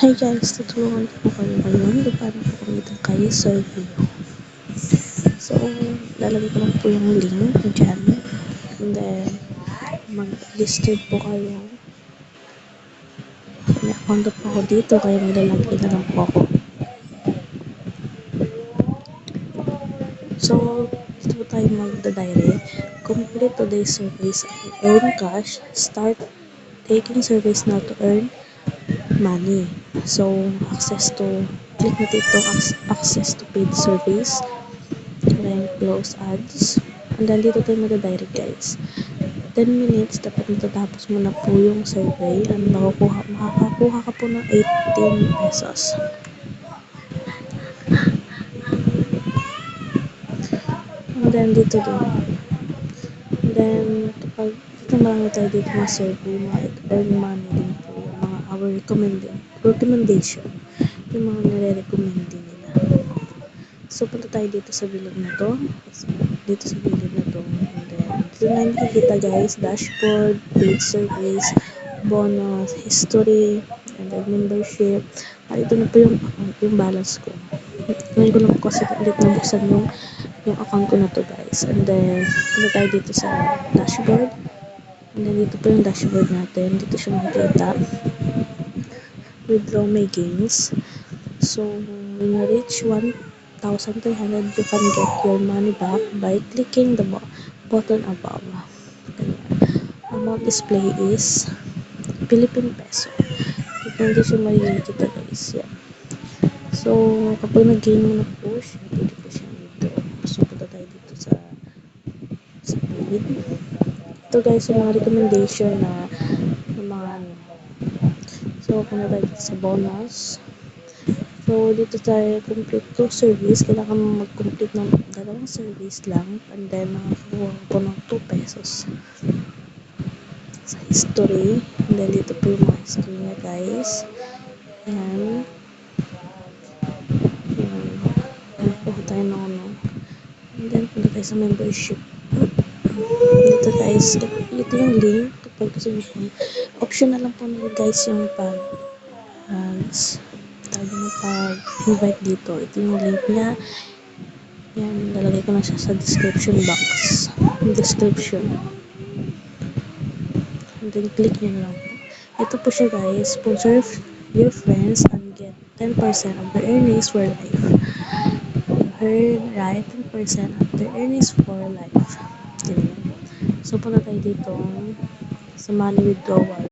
Hi guys, tutulungan ko po kayo ngayon kung paano po kumita kayo sa video. So, lalagay ko lang po yung link dyan. And then, mag-listed po kayo. May account po ako dito, kaya maglalagay na lang po ako. So, dito po tayo magda-direct. Complete today's surveys and earn cash. Start taking surveys now to earn money. So, click natin itong access to paid surveys. Then, close ads. And then, dito tayo mag-direct guys. 10 minutes, dapat matatapos mo na po yung survey and makakakuha ka po ng 18 pesos. And then, dito din. And then, kapag dito marami tayo dito na survey, earn money din po yung mga our recommendation. Yung mga nire-recommend din nila. So, punta tayo dito sa bilog na to. Dito sa bilog na to. And then, dito na yung makikita guys, dashboard, paid surveys, bonus, history, and then membership. Ito na po yung balance ko. Ngayon ko lang po kasi ulit nabuksan yung account ko na to guys. And then, punta tayo dito sa dashboard. And then, dito po yung dashboard natin. Dito siya makikita. Withdraw my gains. So, when you reach 1,300, you can get your money back by clicking the button above. Amount display is Philippine peso. Hindi siya makikita guys. Yeah. So, kapag nag-gain mo na po siya, pwede po siya dito. So, punta tayo dito sa paid. Ito guys, yung mga recommendation na mga ano. So, punta tayo dito sa bonus. So, dito tayo complete 2 service. Kailangan mo mag-complete ng 2 service lang. And then, makakuha ko ng 2 pesos. Sa history. And then, dito po yung mga history niya, guys. Yan. Yan. Nakuha tayo ng ano. And then, punta tayo sa membership. Dito, guys. Ito yung link. Kapag gusto nyo po. Optional lang po nila, guys, yung pag-invite dito. Ito yung link niya. Yan, lalagay ko na siya sa description box. Description. And then, click nyo na lang po. Ito po siya guys. Sponsor your friends and get 10% of the earnings for life. Earn right 10% of the earnings for life. Ganyan. So, punta tayo dito sa money withdrawal.